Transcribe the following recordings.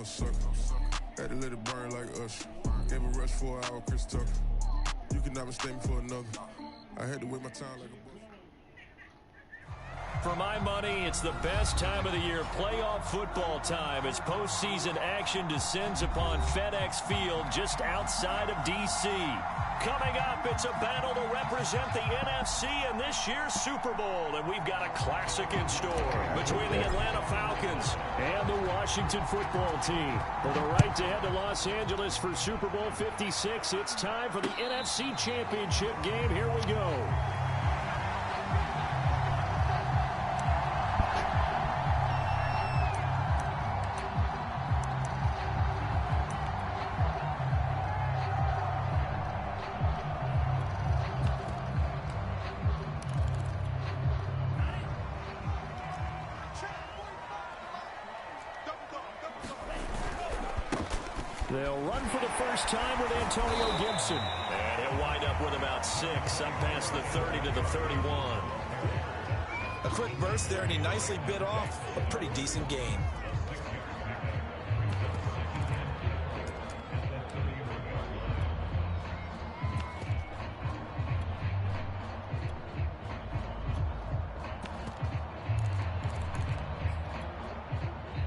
no sucker. Had to let it burn like Usher. Gave a rush for an hour, Chris Tucker. You could not mistake me for another. I had to wait my time like a bush. For my money, it's the best time of the year, playoff football time, as postseason action descends upon FedEx Field just outside of D.C. Coming up, it's a battle to represent the NFC in this year's Super Bowl, and we've got a classic in store between the Atlanta Falcons and the Washington football team. For the right to head to Los Angeles for Super Bowl 56, it's time for the NFC Championship game. Here we go. They'll run for the first time with Antonio Gibson. And he'll wind up with about 6, up past the 30 to the 31. A quick burst there, and he nicely bit off a pretty decent gain.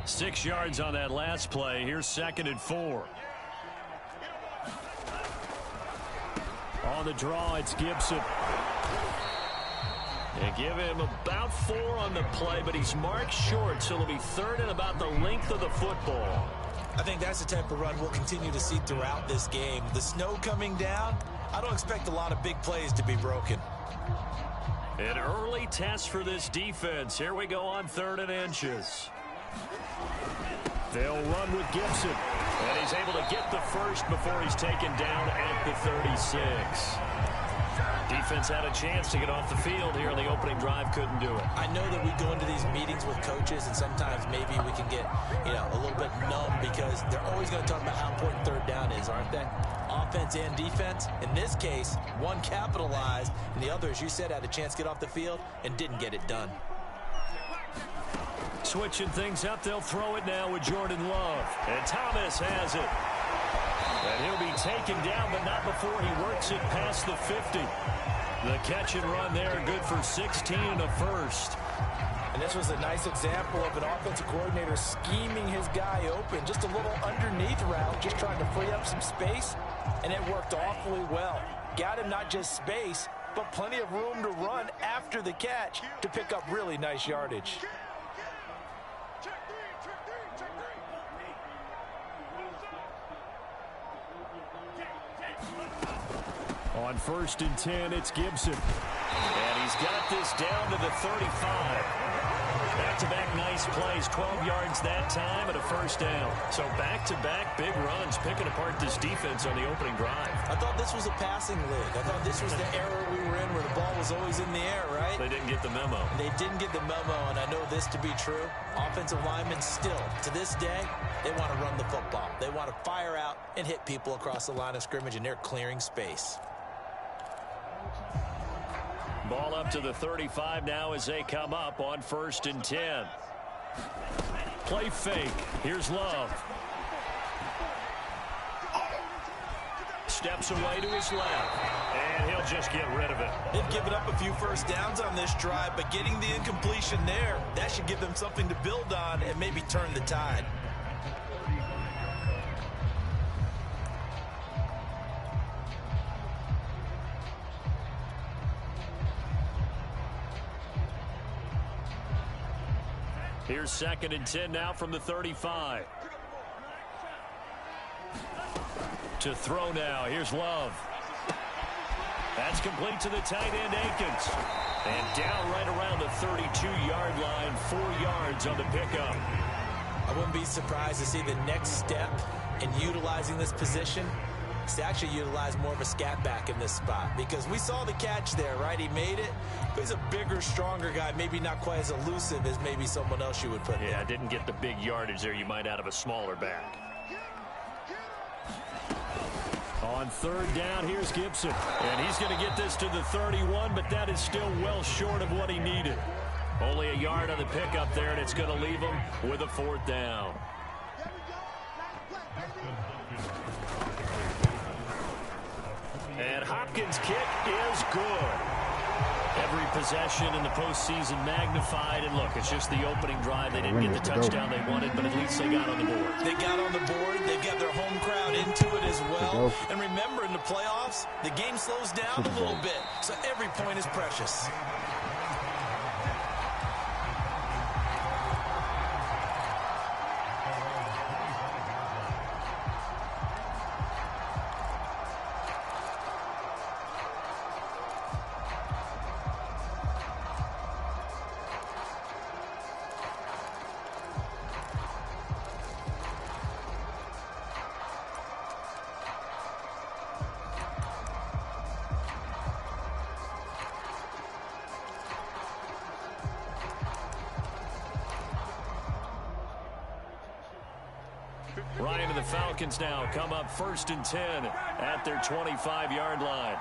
Six yards on that last play. Here's 2nd and 4. On the draw, it's Gibson. They give him about 4 on the play, but he's marked short, so it'll be 3rd and about the length of the football. I think that's the type of run we'll continue to see throughout this game. The snow coming down, I don't expect a lot of big plays to be broken. An early test for this defense. Here we go on 3rd and inches. They'll run with Gibson, and he's able to get the first before he's taken down at the 36. Defense had a chance to get off the field here in the opening drive, couldn't do it. I know that we go into these meetings with coaches, and sometimes maybe we can get, a little bit numb because they're always going to talk about how important 3rd down is, aren't they? Offense and defense. In this case, one capitalized, and the other, as you said, had a chance to get off the field and didn't get it done. Switching things up, they'll throw it now with Jordan Love. And Thomas has it. And he'll be taken down, but not before he works it past the 50. The catch and run there, good for 16 and a first. And this was a nice example of an offensive coordinator scheming his guy open. Just a little underneath route, just trying to free up some space, and it worked awfully well. Got him not just space, but plenty of room to run after the catch to pick up really nice yardage. On 1st and 10, it's Gibson. And he's got this down to the 35. Back-to-back nice plays, 12 yards that time and a first down. So back-to-back big runs, picking apart this defense on the opening drive. I thought this was a passing league. I thought this was the era we were in where the ball was always in the air, right? They didn't get the memo. They didn't get the memo, and I know this to be true. Offensive linemen still, to this day, they want to run the football. They want to fire out and hit people across the line of scrimmage, and they're clearing space. Ball up to the 35 now as they come up on 1st and 10. Play fake. Here's Love. Steps away to his left. And he'll just get rid of it. They've given up a few first downs on this drive, but getting the incompletion there, that should give them something to build on and maybe turn the tide. Here's 2nd and 10 now from the 35. To throw now. Here's Love. That's complete to the tight end, Akins. And down right around the 32-yard line, 4 yards on the pickup. I wouldn't be surprised to see the next step in utilizing this position is to actually utilize more of a scat back in this spot, because we saw the catch there, right? He made it, but he's a bigger, stronger guy, maybe not quite as elusive as maybe someone else you would put there. Yeah, didn't get the big yardage there you might out of a smaller back. On 3rd down, here's Gibson. And he's going to get this to the 31, but that is still well short of what he needed. Only a yard on the pickup there, and it's going to leave him with a 4th down. And Hopkins' kick is good. Every possession in the postseason magnified. And look, it's just the opening drive. They didn't get the touchdown they wanted, but at least they got on the board. They got on the board. They've got their home crowd into it as well. And remember, in the playoffs, the game slows down a little bit. So every point is precious. Ryan and the Falcons now come up 1st and 10 at their 25-yard line.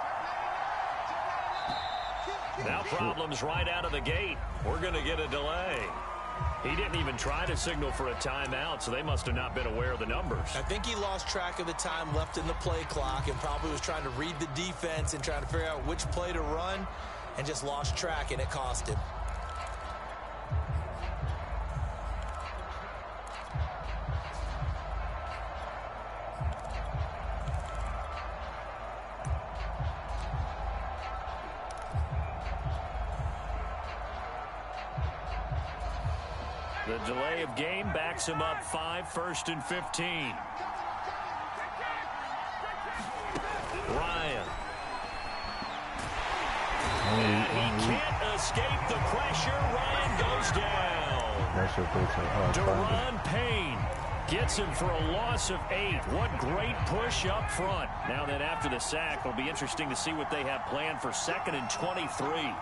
Now problems right out of the gate. We're going to get a delay. He didn't even try to signal for a timeout, so they must have not been aware of the numbers. I think he lost track of the time left in the play clock and probably was trying to read the defense and trying to figure out which play to run and just lost track, and it cost him. The delay of game backs him up 5, 1st and 15. Ryan. And he can't escape the pressure. Ryan goes down. Deron Payne gets him for a loss of 8. What great push up front. Now that after the sack, it'll be interesting to see what they have planned for 2nd and 23.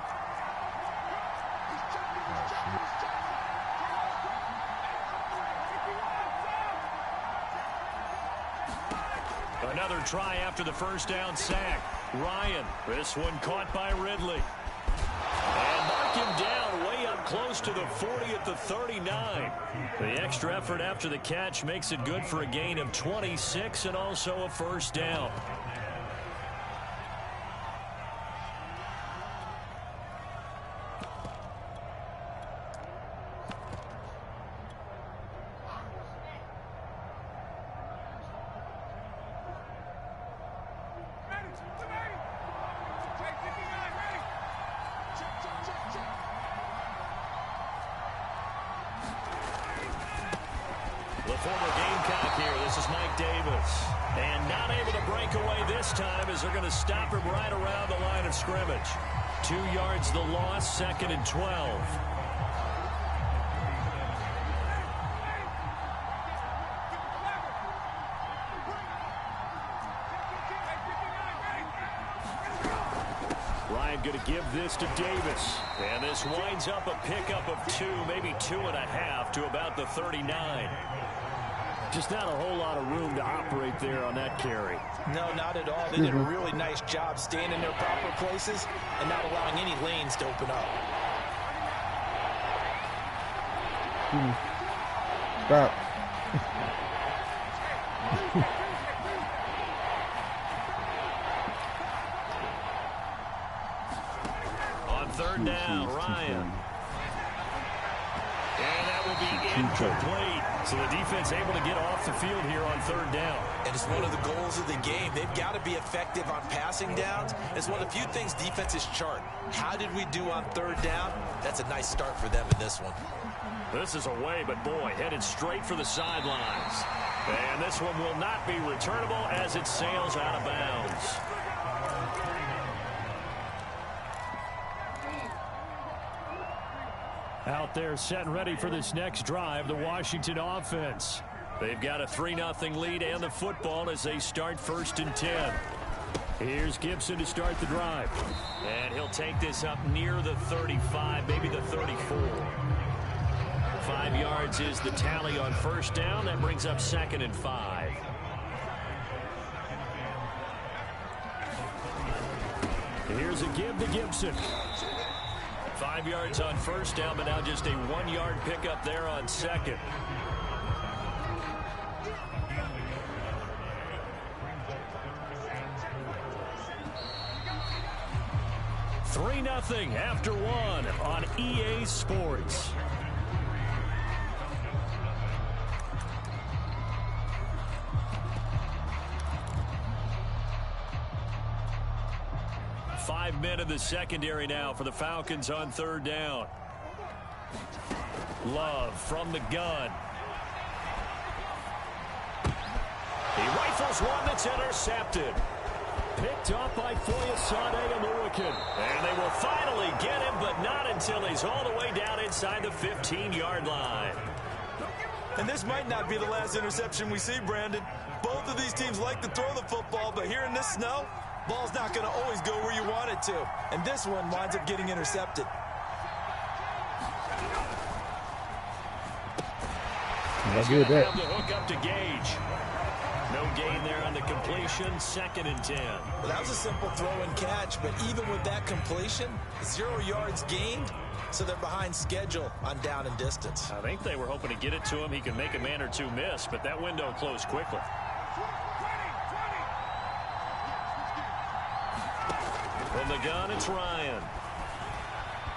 Another try after the first down sack. Ryan, this one caught by Ridley. And mark him down way up close to the 40 at the 39. The extra effort after the catch makes it good for a gain of 26 and also a first down. The former Gamecock here. This is Mike Davis. And not able to break away this time as they're going to stop him right around the line of scrimmage. 2 yards the loss, 2nd and 12. Ryan going to give this to Davis. And this winds up a pickup of 2, maybe 2.5 to about the 39. Just not a whole lot of room to operate there on that carry. No, not at all. They did a really nice job staying in their proper places and not allowing any lanes to open up. Stop. On 3rd down, Ryan. And that will be incomplete. So the defense able to get off the field here on 3rd down. And it's one of the goals of the game. They've got to be effective on passing downs. It's one of the few things defenses chart. How did we do on 3rd down? That's a nice start for them in this one. This is away, but boy, headed straight for the sidelines. And this one will not be returnable as it sails out of bounds. Out there set and ready for this next drive, the Washington offense. They've got a 3-0 lead and the football as they start 1st and 10. Here's Gibson to start the drive. And he'll take this up near the 35, maybe the 34. 5 yards is the tally on 1st down. That brings up 2nd and 5. Here's a give to Gibson. 5 yards on 1st down, but now just a 1-yard pickup there on 2nd. 3-0 after one on EA Sports. Five men in the secondary now for the Falcons on third down. Love from the gun. He rifles one that's intercepted. Picked up by Foyesade Oluwakin. And they will finally get him, but not until he's all the way down inside the 15-yard line. And this might not be the last interception we see, Brandon. Both of these teams like to throw the football, but here in this snow, ball's not going to always go where you want it to. And this one winds up getting intercepted. He's going to have the hook up to Gage. No gain there on the completion, 2nd and 10. Well, that was a simple throw and catch, but even with that completion, 0 yards gained, so they're behind schedule on down and distance. I think they were hoping to get it to him. He could make a man or two miss, but that window closed quickly. From the gun, it's Ryan.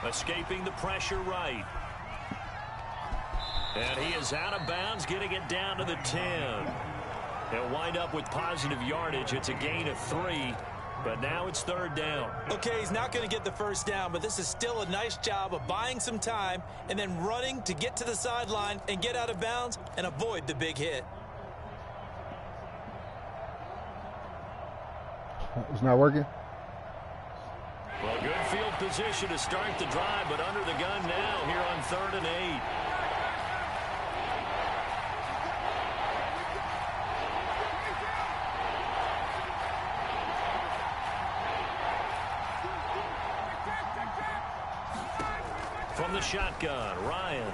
Escaping the pressure right. And he is out of bounds, getting it down to the 10. They'll wind up with positive yardage. It's a gain of 3, but now it's third down. Okay, he's not going to get the first down, but this is still a nice job of buying some time and then running to get to the sideline and get out of bounds and avoid the big hit. It's not working. Well, good field position to start the drive, but under the gun now here on 3rd and 8. From the shotgun, Ryan.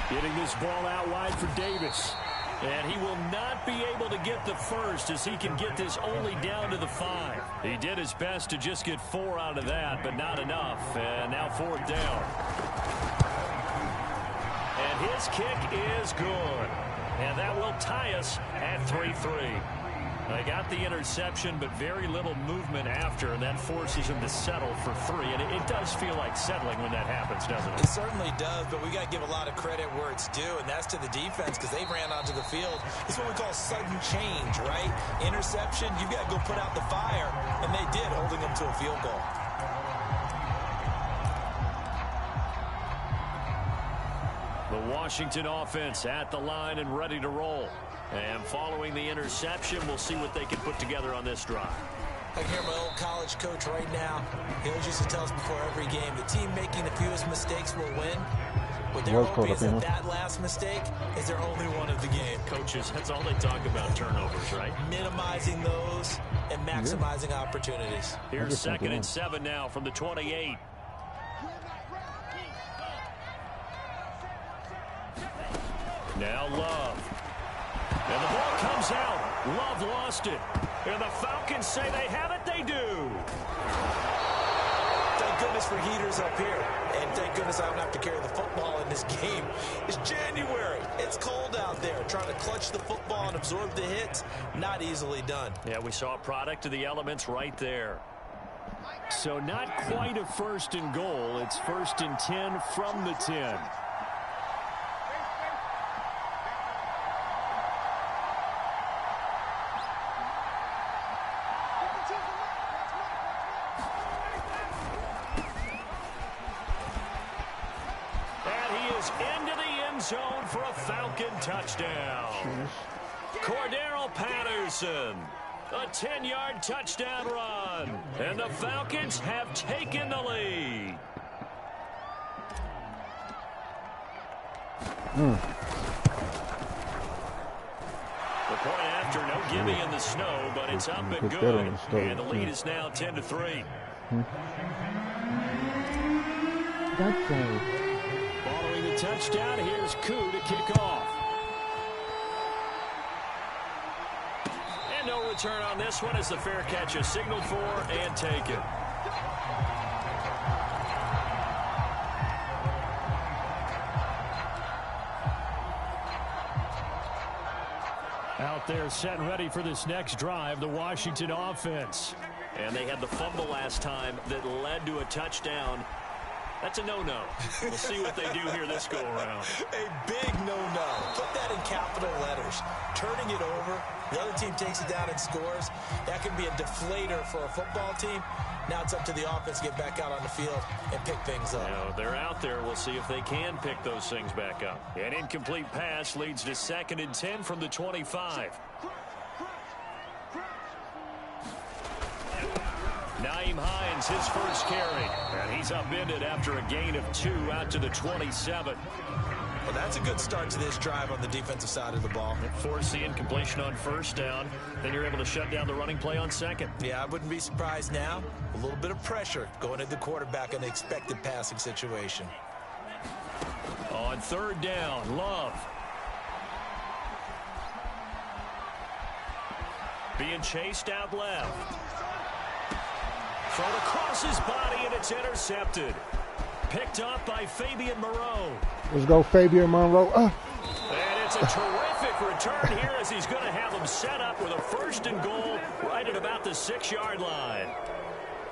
Getting this ball out wide for Davis. And he will not be able to get the first as he can get this only down to the 5. He did his best to just get 4 out of that, but not enough. And now 4th down. And his kick is good. And that will tie us at 3-3. They got the interception, but very little movement after, and that forces him to settle for 3. And it does feel like settling when that happens, doesn't it? It certainly does, but we got to give a lot of credit where it's due, and that's to the defense because they ran onto the field. It's what we call sudden change, right? Interception, you got to go put out the fire, and they did, holding them to a field goal. The Washington offense at the line and ready to roll. And following the interception, we'll see what they can put together on this drive. I can hear my old college coach right now. He always used to tell us before every game, the team making the fewest mistakes will win. What they're hoping is that last mistake is their only one of the game. Coaches, that's all they talk about, turnovers, right? Minimizing those and maximizing opportunities. Here's 2nd and 7 now from the 28. Now Love. And the ball comes out. Love lost it. And the Falcons say they have it. They do. Thank goodness for heaters up here. And thank goodness I don't have to carry the football in this game. It's January. It's cold out there. Trying to clutch the football and absorb the hits, not easily done. Yeah, we saw a product of the elements right there. So not quite a 1st and goal. It's 1st and 10 from the 10. Zone for a Falcon touchdown. Cordero Patterson, a 10-yard touchdown run, and the Falcons have taken the lead. The point after, no gimme in the snow, but it's up and good, and the lead is now 10-3. Following the touchdown, here's Koo to kick off. And no return on this one as the fair catch is signaled for and taken. Out there set and ready for this next drive, the Washington offense. And they had the fumble last time that led to a touchdown. That's a no-no. We'll see what they do here this go-around. A big no-no. Put that in capital letters. Turning it over, the other team takes it down and scores. That can be a deflator for a football team. Now it's up to the offense to get back out on the field and pick things up. You know, they're out there. We'll see if they can pick those things back up. An incomplete pass leads to 2nd and 10 from the 25. Nyheim Hines, his first carry. And he's upended after a gain of 2 out to the 27. Well, that's a good start to this drive on the defensive side of the ball. Force the incompletion on 1st down. Then you're able to shut down the running play on 2nd. Yeah, I wouldn't be surprised now. A little bit of pressure going at the quarterback in an expected passing situation. On 3rd down, Love. Being chased out left. Thrown across his body, and it's intercepted. Picked up by Fabian Moreau. Let's go, Fabian Moreau. And it's a terrific return here as he's going to have him set up with a 1st and goal right at about the 6-yard line.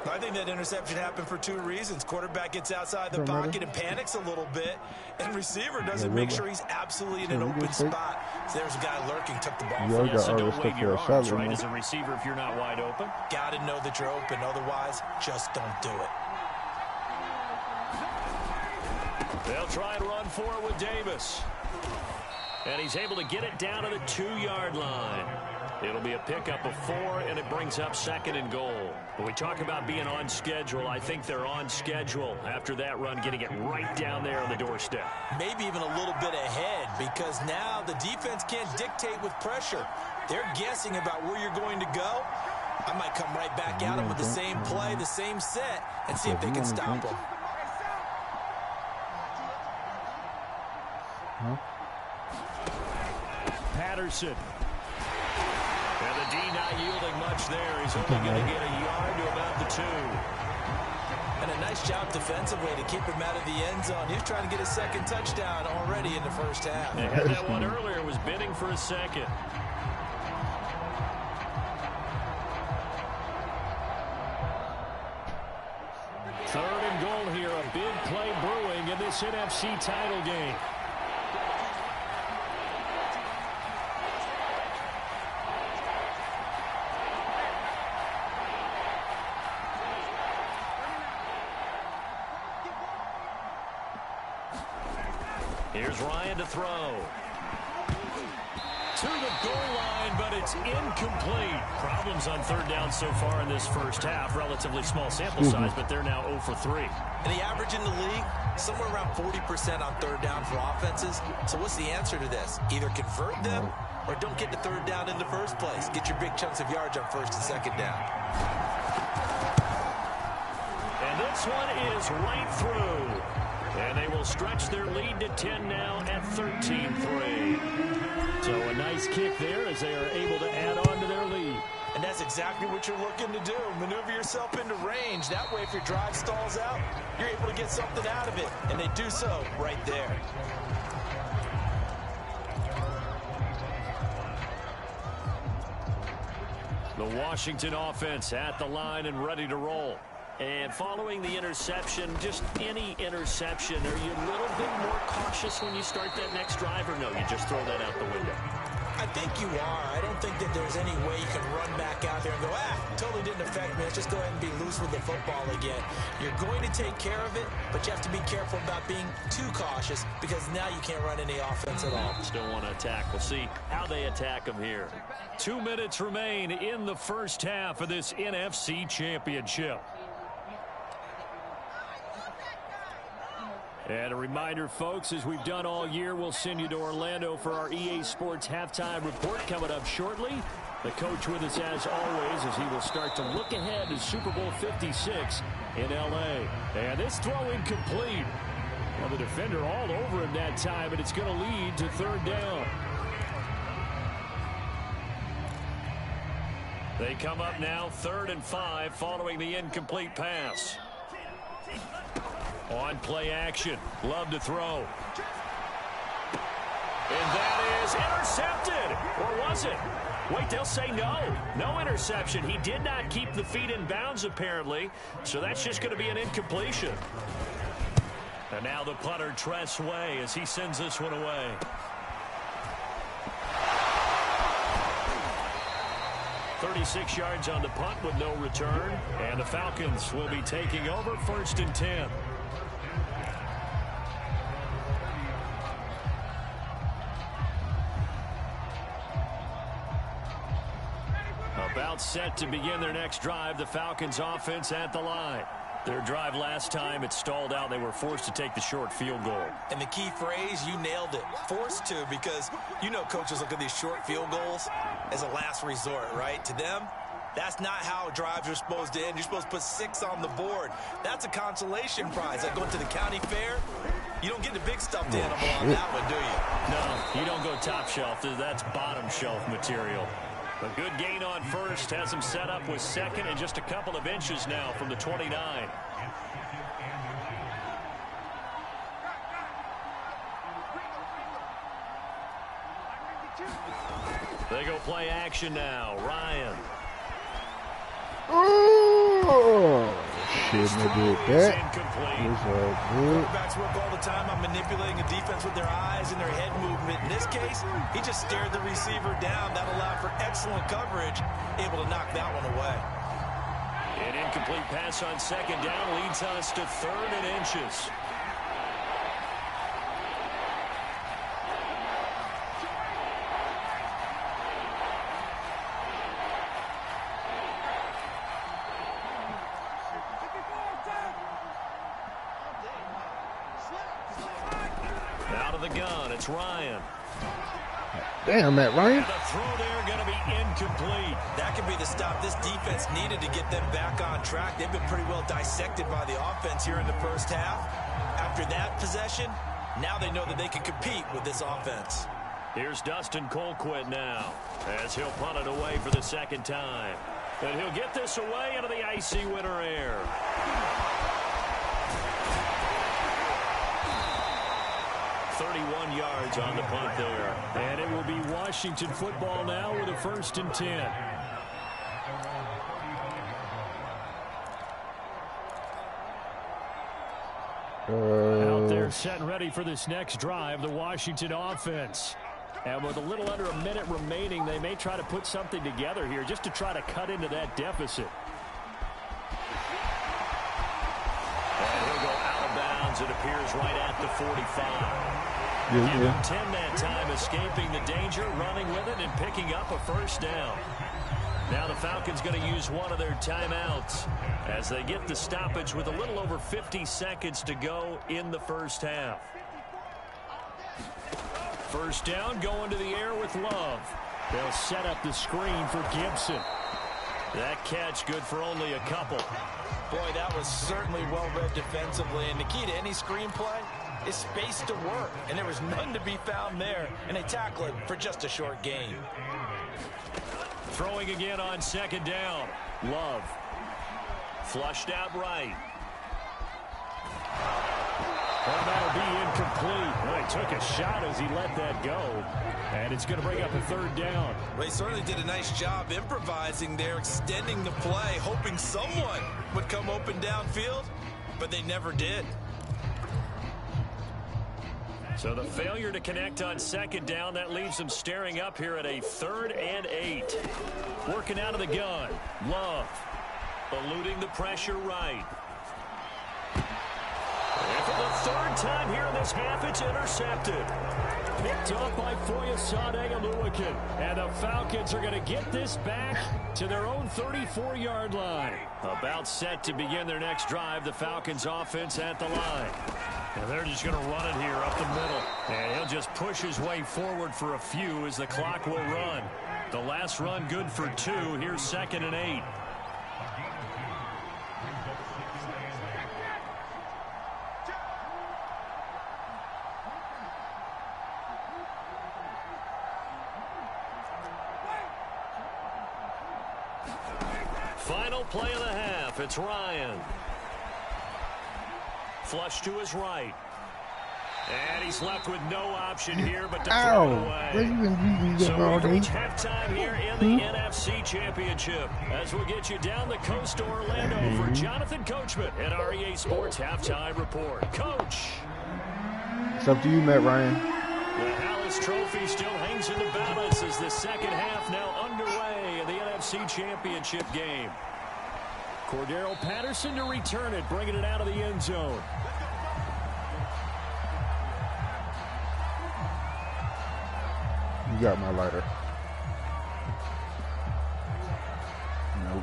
I think that interception happened for 2 reasons. Quarterback gets outside the pocket and panics a little bit, and receiver doesn't make sure he's absolutely in an open spot. So there's a guy lurking, took the ball from him. So don't wave your arms, right, as a receiver if you're not wide open. Got to know that you're open. Otherwise, just don't do it. They'll try and run for it with Davis. And he's able to get it down to the 2-yard line. It'll be a pickup of 4, and it brings up 2nd and goal. When we talk about being on schedule, I think they're on schedule after that run, getting it right down there on the doorstep. Maybe even a little bit ahead, because now the defense can't dictate with pressure. They're guessing about where you're going to go. I might come right back at them with the same play, the same set, and see if they can stop them. Patterson. And the D not yielding much there. He's only going to get a yard to about the 2. And a nice job defensively to keep him out of the end zone. He was trying to get a 2nd touchdown already in the 1st half. They had that one earlier, was bidding for a 2nd. Third and goal here, a big play brewing in this NFC title game. Here's Ryan to throw. To the goal line, but it's incomplete. Problems on 3rd down so far in this 1st half. Relatively small sample size, but they're now 0 for 3. And the average in the league, somewhere around 40% on 3rd down for offenses. So what's the answer to this? Either convert them or don't get to 3rd down in the first place. Get your big chunks of yards on 1st and 2nd down. And this one is right through. And they will stretch their lead to 10 now at 13-3. So a nice kick there as they are able to add on to their lead. And that's exactly what you're looking to do. Maneuver yourself into range. That way, if your drive stalls out, you're able to get something out of it. And they do so right there. The Washington offense at the line and ready to roll. And following the interception, just any interception, are you a little bit more cautious when you start that next drive, or no, you just throw that out the window? I think you are. I don't think that there's any way you can run back out there and go, totally didn't affect me. Let's just go ahead and be loose with the football again. You're going to take care of it, but you have to be careful about being too cautious because now you can't run any offense at all. Still want to attack. We'll see how they attack them here. 2 minutes remain in the 1st half of this NFC Championship. And a reminder, folks, as we've done all year, we'll send you to Orlando for our EA Sports halftime report coming up shortly. The coach with us as always as he will start to look ahead to Super Bowl 56 in L.A. And this throw incomplete. Well, the defender all over him that time, and it's going to lead to 3rd down. They come up now 3rd and 5 following the incomplete pass. On play action, Love to throw. And that is intercepted. Or was it? Wait, they'll say no. No interception. He did not keep the feet in bounds, apparently. So that's just going to be an incompletion. And now the punter, Tress Way, as he sends this one away. "36 yards on the punt with no return. And the Falcons will be taking over 1st and 10. About set to begin their next drive, the Falcons offense at the line. Their drive last time, it stalled out. They were forced to take the short field goal. And the key phrase, you nailed it. Forced to, because you know coaches look at these short field goals as a last resort, right? To them, that's not how drives are supposed to end. You're supposed to put 6 on the board. That's a consolation prize. Like going to the county fair, you don't get the big stuffed animal on that one, do you? No, you don't go top shelf. That's bottom shelf material. A good gain on first has him set up with second and just a couple of inches now from the 29. They go play action now. Ryan. Oh, shouldn't have did that. Incomplete. Quarterbacks work all the time on manipulating a defense with their eyes and their head movement. In this case, he just stared the receiver down. That allowed for excellent coverage, able to knock that one away. An incomplete pass on second down leads us to 3rd and inches. Out of the gun, it's Ryan. Damn, Matt Ryan. And the throw there going to be incomplete. That could be the stop this defense needed to get them back on track. They've been pretty well dissected by the offense here in the first half. After that possession, now they know that they can compete with this offense. Here's Dustin Colquitt now, as he'll punt it away for the second time. And he'll get this away into the icy winter air. Yards on the punt there. And it will be Washington football now with a 1st and 10. Out there set and ready for this next drive, the Washington offense. And with a little under a minute remaining, they may try to put something together here just to try to cut into that deficit. And he'll go out of bounds. It appears right at the 45. Give him 10 that time, escaping the danger, running with it, and picking up a 1st down. Now the Falcons going to use one of their timeouts as they get the stoppage with a little over 50 seconds to go in the first half. 1st down, going to the air with Love. They'll set up the screen for Gibson. That catch good for only a couple. Boy, that was certainly well-read defensively, and the key to any screenplay is space to work, and there was none to be found there, and they tackle it for just a short gain. Throwing again on 2nd down. Love. Flushed out right. And that'll be incomplete. Well, he took a shot as he let that go, and it's going to bring up a 3rd down. Well, he certainly did a nice job improvising there, extending the play, hoping someone would come open downfield, but they never did. So the failure to connect on 2nd down, that leaves them staring up here at a 3rd and 8. Working out of the gun. Love. Eluding the pressure right. And for the 3rd time here in this half, it's intercepted. Picked off by Foyesade Oluwakin. And the Falcons are going to get this back to their own 34-yard line. About set to begin their next drive, the Falcons offense at the line. And they're just going to run it here up the middle. And he'll just push his way forward for a few as the clock will run. The last run good for 2. Here's 2nd and 8. Final play of the half. It's Ryan. Flush to his right. And he's left with no option here but to throw Ow! it away. So we reach halftime here in the NFC Championship as we'll get you down the coast to Orlando for Jonathan Coachman at REA Sports Halftime Report. Coach. It's up to you, Matt Ryan. The Hallis Trophy still hangs in the balance as the second half now underway in the NFC Championship game. Cordero Patterson to return it, bringing it out of the end zone. You got my lighter. Nope.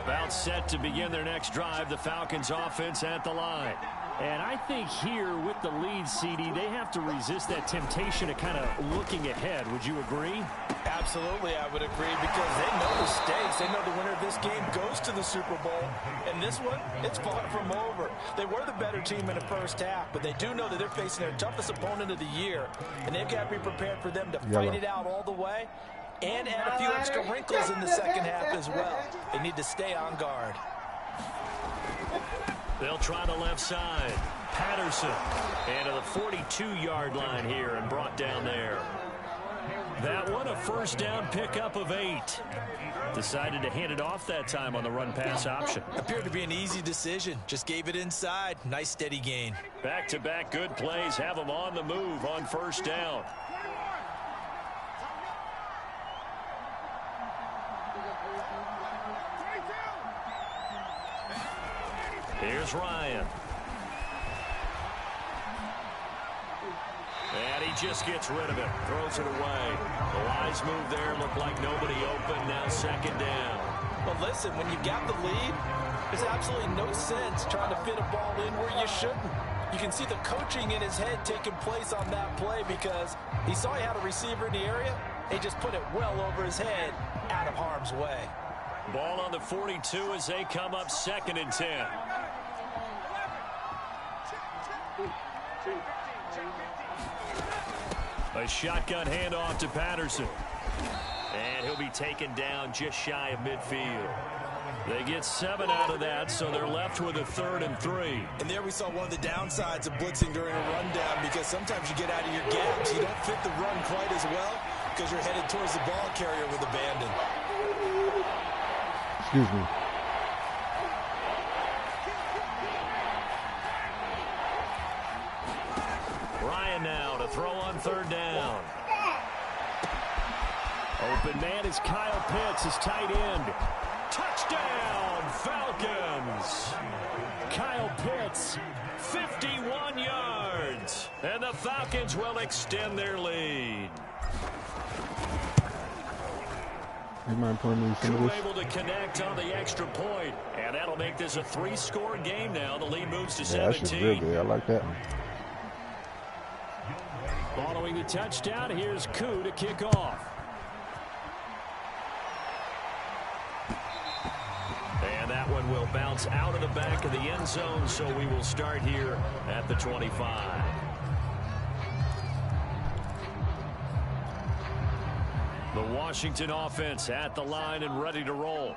About set to begin their next drive, the Falcons offense at the line. And I think here with the lead, CD, they have to resist that temptation of kind of looking ahead. Would you agree? Absolutely, I would agree, because they know the stakes. They know the winner of this game goes to the Super Bowl. And this one, it's far from over. They were the better team in the first half, but they do know that they're facing their toughest opponent of the year. And they've got to be prepared for them to fight it out all the way and add a few extra wrinkles in the second half as well. They need to stay on guard. They'll try the left side. Patterson. And to the 42-yard line here and brought down there. That one a first down pickup of 8. Decided to hand it off that time on the run-pass option. Appeared to be an easy decision. Just gave it inside. Nice steady gain. Back-to-back good plays have them on the move on first down. Here's Ryan. And he just gets rid of it. Throws it away. The wise move there. Looked like nobody open. Now second down. Well, listen, when you've got the lead, there's absolutely no sense trying to fit a ball in where you shouldn't. You can see the coaching in his head taking place on that play because he saw he had a receiver in the area. He just put it well over his head, out of harm's way. Ball on the 42 as they come up 2nd and 10. A shotgun handoff to Patterson. And he'll be taken down just shy of midfield. They get 7 out of that, so they're left with a 3rd and 3. And there we saw one of the downsides of blitzing during a rundown, because sometimes you get out of your gaps. You don't fit the run quite as well because you're headed towards the ball carrier with abandon. Excuse me. Ryan now to throw on 3rd down. Open man is Kyle Pitts, his tight end. Touchdown, Falcons! Kyle Pitts, 51 yards. And the Falcons will extend their lead. You mind pulling me some of this? Able to connect on the extra point, and that'll make this a 3-score game now. The lead moves to Yeah, that 17. shit's real good. I like that one. Following the touchdown, here's Koo to kick off. And that one will bounce out of the back of the end zone, so we will start here at the 25. The Washington offense at the line and ready to roll.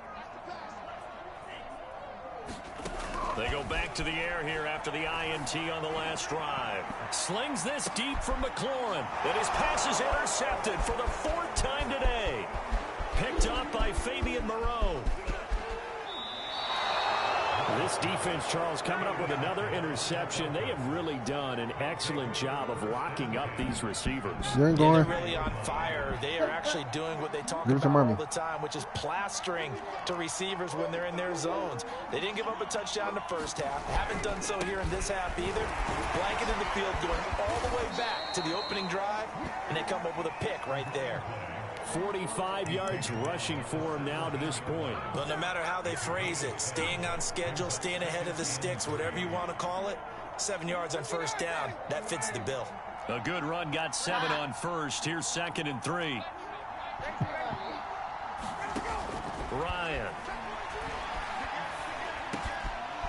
They go back to the air here after the INT on the last drive. Slings this deep from McLaurin. And his pass is intercepted for the 4th time today. Picked up by Fabian Moreau. This defense, Charles, coming up with another interception. They have really done an excellent job of locking up these receivers. You ain't going. They're really on fire. They are actually doing what they talk about all the time, which is plastering to receivers when they're in their zones. They didn't give up a touchdown in the first half. Haven't done so here in this half either. Blanketed the field, going all the way back to the opening drive, and they come up with a pick right there. 45 yards rushing for him now to this point. Well, no matter how they phrase it, staying on schedule, staying ahead of the sticks, whatever you want to call it, 7 yards on first down, that fits the bill. A good run, got 7 on first. Here's 2nd and 3. Ryan.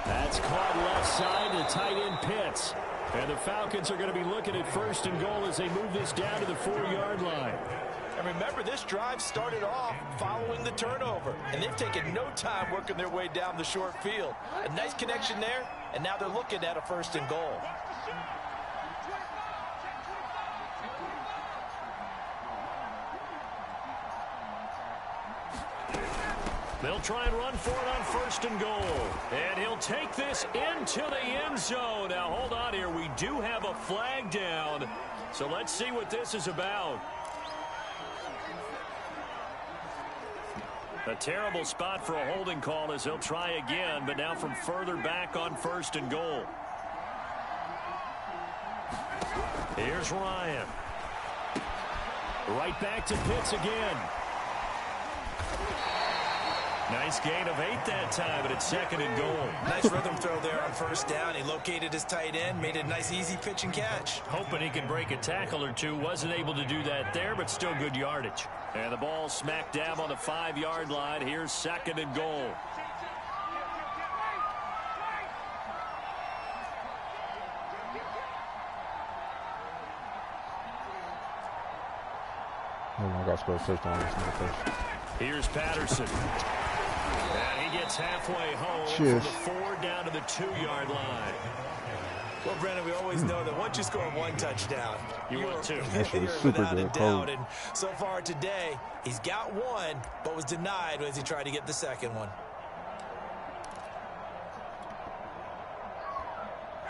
That's caught left side to tight end Pitts. And the Falcons are going to be looking at 1st and goal as they move this down to the 4-yard line. And remember, this drive started off following the turnover, and they've taken no time working their way down the short field. A nice connection there, and now they're looking at a 1st and goal. They'll try and run for it on 1st and goal. And he'll take this into the end zone. Now, hold on here. We do have a flag down. So let's see what this is about. A terrible spot for a holding call as he'll try again, but now from further back on 1st and goal. Here's Ryan. Right back to Pitts again. Nice gain of 8 that time, but it's 2nd and goal. Nice rhythm throw there on 1st down. He located his tight end, made it a nice easy pitch and catch. Hoping he can break a tackle or two. Wasn't able to do that there, but still good yardage. And the ball smack dab on the 5-yard line. Here's 2nd and goal. Oh, I got to score a touchdown. Here's Patterson. And he gets halfway home from the 4 down to the 2-yard line. Well, Brennan, we always know that once you score 1 touchdown, you want 2. You're without a doubt. And so far today, he's got 1, but was denied as he tried to get the 2nd one.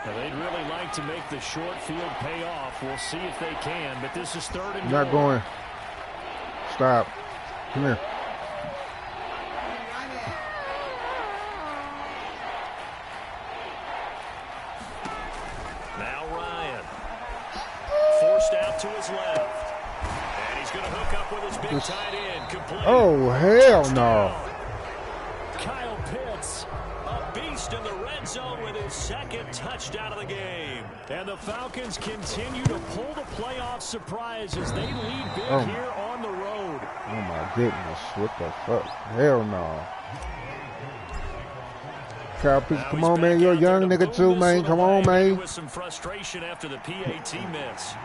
Now, they'd really like to make the short field pay off. We'll see if they can, but this is 3rd and goal. Not going. Stop. Come here. Now Ryan. Forced out to his left. And he's going to hook up with his big tight end. Complete. Oh, hell no. Kyle Pitts, a beast in the red zone with his 2nd touchdown of the game. And the Falcons continue to pull the playoff surprise as they lead big here on the road. Oh, my goodness. What the fuck? Hell no. Kyle Pitts, come on, man. You're a young nigga, too, man. Come on, man. With some frustration after the PAT miss.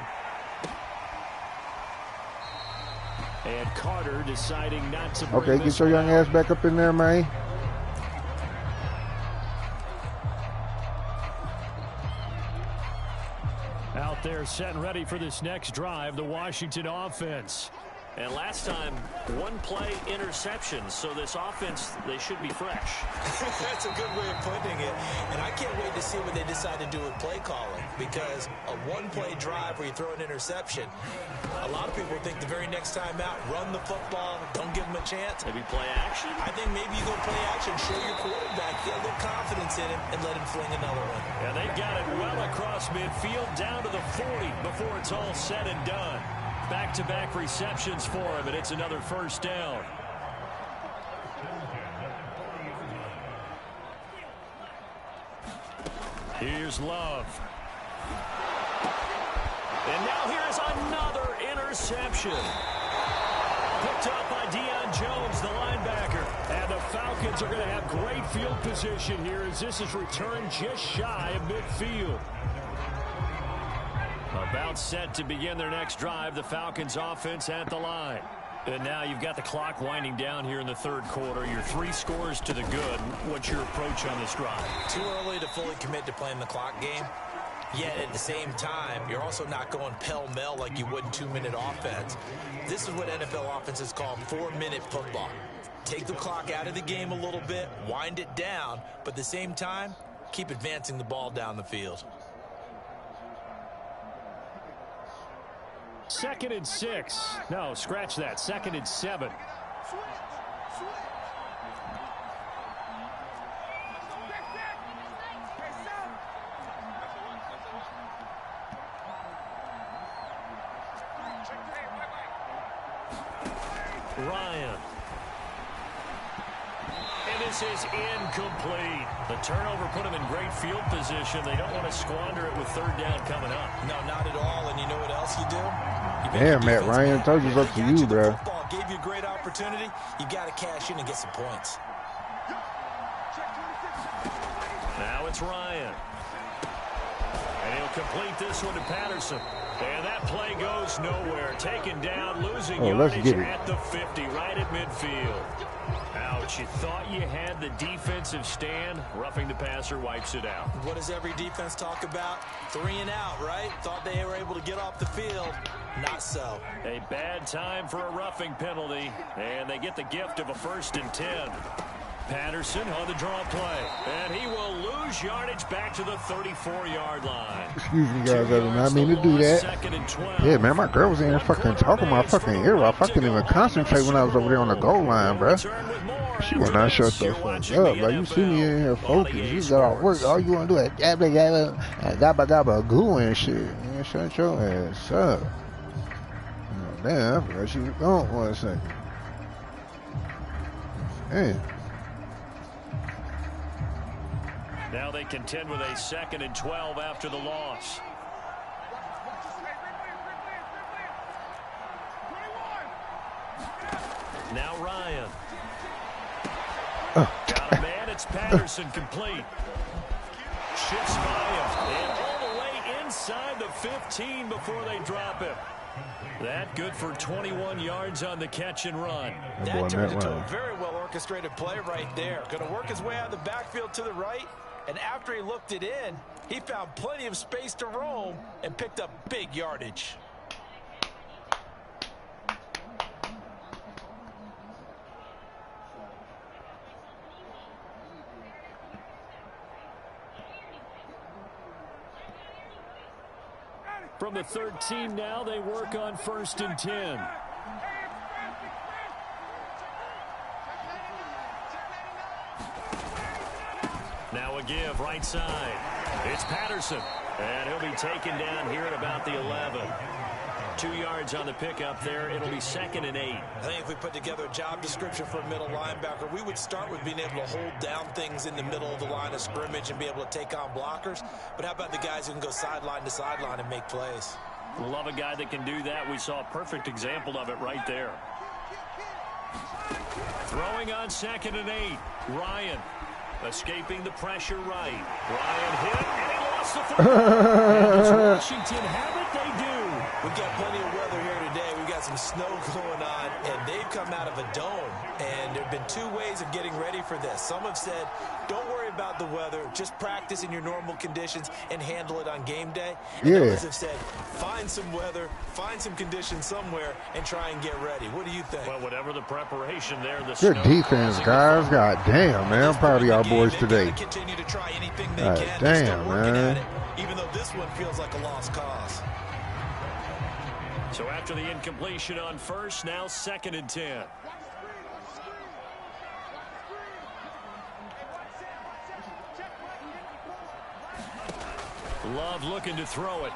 And Carter deciding not to bring Okay, get your young ass back up in there, man. Out there set and ready for this next drive, the Washington offense. And last time, 1-play interception. So this offense, they should be fresh. That's a good way of putting it. And I can't wait to see what they decide to do with play calling. Because a 1-play drive where you throw an interception, a lot of people think the very next time out, run the football, don't give them a chance. Maybe play action? I think maybe you go play action, show your quarterback, get a little confidence in him, and let him fling another one. Yeah, they've got it well across midfield, down to the 40 before it's all said and done. Back-to-back receptions for him, and it's another 1st down. Here's Love. And now here's another interception. Picked up by Deion Jones, the linebacker. And the Falcons are going to have great field position here as this is returned just shy of midfield. About set to begin their next drive, the Falcons offense at the line. And now you've got the clock winding down here in the 3rd quarter. Your 3 scores to the good. What's your approach on this drive? Too early to fully commit to playing the clock game. Yet at the same time, you're also not going pell-mell like you would in 2-minute offense. This is what NFL offenses call 4-minute football. Take the clock out of the game a little bit, wind it down, but at the same time, keep advancing the ball down the field. 2nd and 6. No, scratch that. 2nd and 7. Ryan. And this is incomplete. The turnover put him in great field position. They don't want to squander it with 3rd down coming up. No, not at all. And you know what else you do? Damn, Matt Ryan, told you it's up to you, bro. Gave you a great opportunity. You got to cash in and get some points. Now it's Ryan. And he'll complete this one to Patterson. And that play goes nowhere. Taken down, losing let's yardage get it. at the 50, right at midfield. Ouch, you thought you had the defensive stand. Roughing the passer wipes it out. What does every defense talk about? 3 and out, right? Thought they were able to get off the field. Not so. A bad time for a roughing penalty, and they get the gift of a 1st and 10. Patterson on the draw play, and he will lose yardage back to the 34-yard line. Excuse me, guys. I did not mean to do that. Yeah, man, my girl was in here fucking talking my fucking ear off. I couldn't even concentrate when I was over there on the goal line, bro. She will not shut the fuck up. Like, you see me in here focused. You got off work. All you want to do is gabba gabba goo and shit. Man, shut your ass up. Oh, damn, I forgot she was gone for a second. Damn. Now they contend with a 2nd and 12 after the loss. Now Ryan. Got a man. It's Patterson complete. Shifts by him. And all the way inside the 15 before they drop him. That good for 21 yards on the catch and run. That turns into a very well orchestrated play right there. Going to work his way out of the backfield to the right. And after he looked it in, he found plenty of space to roam and picked up big yardage. From the 13 now, they work on 1st and 10. Now a give right side. It's Patterson. And he'll be taken down here at about the 11. 2 yards on the pickup there. It'll be 2nd and 8. I think if we put together a job description for a middle linebacker, we would start with being able to hold down things in the middle of the line of scrimmage and be able to take on blockers. But how about the guys who can go sideline to sideline and make plays? Love a guy that can do that. We saw a perfect example of it right there. Throwing on 2nd and 8. Ryan escaping the pressure right. Ryan hit, and he lost the football. Does Washington have it? They do. We've got plenty of weather here today. We've got some snow going on, and they've come out of a dome. And there have been 2 ways of getting ready for this. Some have said, don't worry about the weather. Just practice in your normal conditions and handle it on game day. And others have said, find some weather, find some conditions somewhere, and try and get ready. What do you think? Well, whatever the preparation there, the good defense, guys. God damn, man. I'm proud of y'all boys today. Continue to try anything they God can. damn, man. Even though this one feels like a lost cause. So after the incompletion on 1st, now 2nd and 10. Love looking to throw it.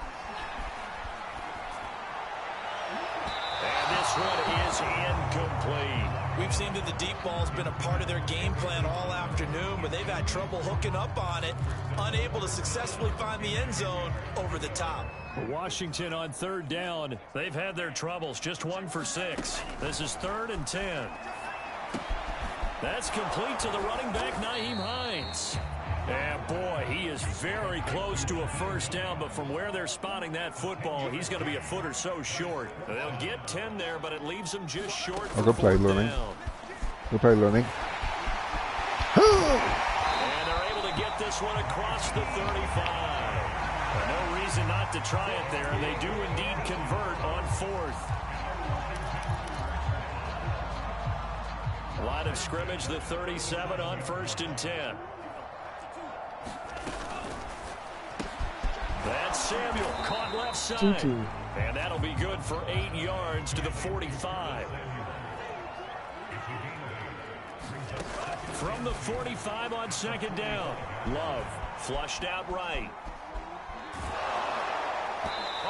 And this one is incomplete. We've seen that the deep ball's been a part of their game plan all afternoon, but they've had trouble hooking up on it, unable to successfully find the end zone over the top. Washington on 3rd down. They've had their troubles, just 1 for 6. This is 3rd and 10. That's complete to the running back, Nyheim Hines. And boy, he is very close to a 1st down, but from where they're spotting that football, he's going to be a foot or so short. They'll get 10 there, but it leaves them just short for good play, Learning. Good play, Learning. And they're able to get this one across the 35. No reason not to try it there, and they do indeed convert on 4th. Line of scrimmage, the 37 on 1st and 10. That's Samuel, caught left side. And that'll be good for 8 yards to the 45. From the 45 on 2nd down. Love flushed out right.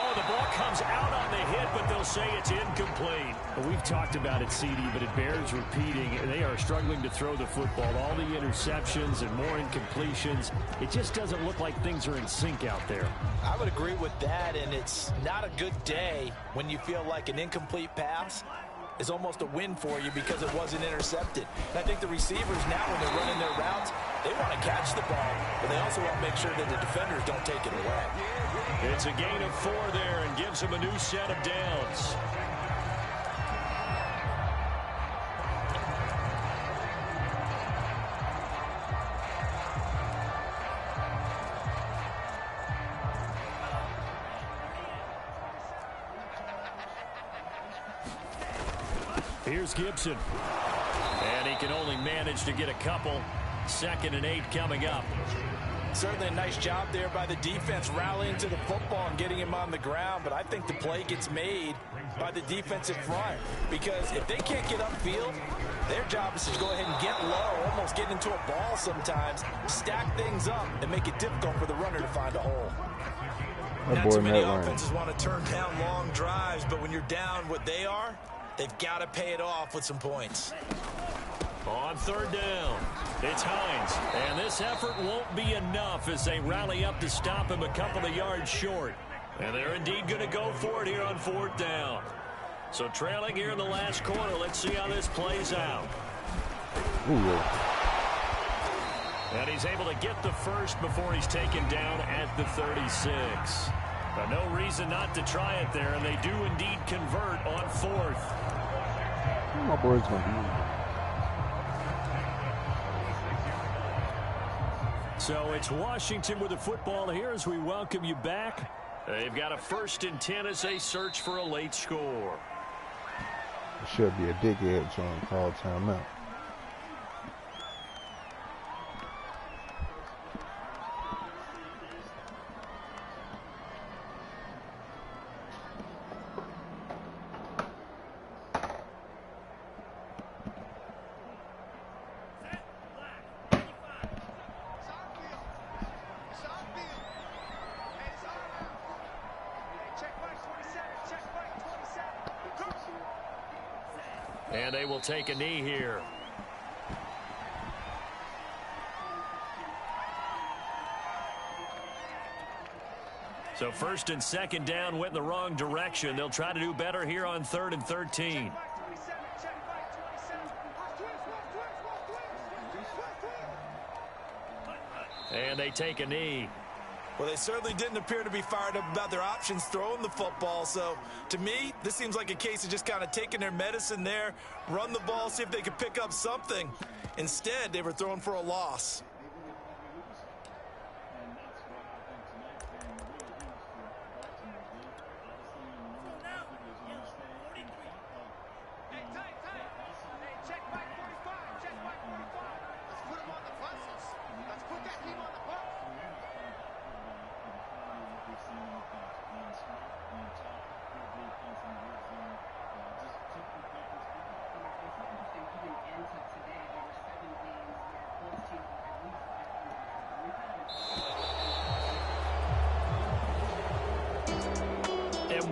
Oh, the ball comes out on the hit, but they'll say it's incomplete. Well, we've talked about it, CD, but it bears repeating. They are struggling to throw the football. All the interceptions and more incompletions. It just doesn't look like things are in sync out there. I would agree with that, and it's not a good day when you feel like an incomplete pass is almost a win for you because it wasn't intercepted. And I think the receivers now, when they're running their routes, they want to catch the ball, but they also want to make sure that the defenders don't take it away. It's a gain of 4 there and gives them a new set of downs. Here's Gibson. And he can only manage to get a couple. 2nd and 8 coming up. Certainly a nice job there by the defense rallying to the football and getting him on the ground, but I think the play gets made by the defensive front because if they can't get upfield, their job is to go ahead and get low, almost get into a ball sometimes, stack things up, and make it difficult for the runner to find a hole. Not too many offenses want to turn down long drives, but when you're down what they are, they've got to pay it off with some points. On 3rd down, it's Hines. And this effort won't be enough as they rally up to stop him a couple of yards short. And they're indeed going to go for it here on 4th down. So trailing here in the last quarter, let's see how this plays out. Ooh. And he's able to get the first before he's taken down at the 36. No reason not to try it there, and they do indeed convert on 4th. My boy's going to be. So it's Washington with the football here as we welcome you back. They've got a 1st and 10 as they search for a late score. It should be a dickhead trying to call timeout. And they will take a knee here. So 1st and 2nd down went in the wrong direction. They'll try to do better here on 3rd and 13. And they take a knee. Well, they certainly didn't appear to be fired up about their options throwing the football. So, to me, this seems like a case of just kind of taking their medicine there, run the ball, see if they could pick up something. Instead, they were throwing for a loss.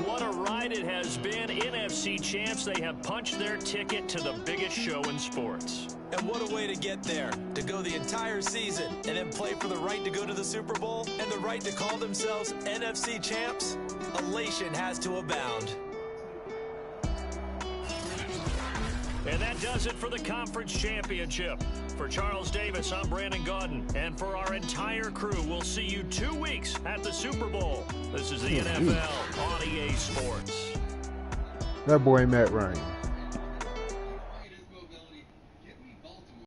What a ride it has been. NFC champs, they have punched their ticket to the biggest show in sports. And what a way to get there, to go the entire season and then play for the right to go to the Super Bowl and the right to call themselves NFC champs. Elation has to abound. And that does it for the conference championship. For Charles Davis, I'm Brandon Gaudin. And for our entire crew, we'll see you 2 weeks at the Super Bowl. This is the NFL on EA Sports. That boy Matt Ryan.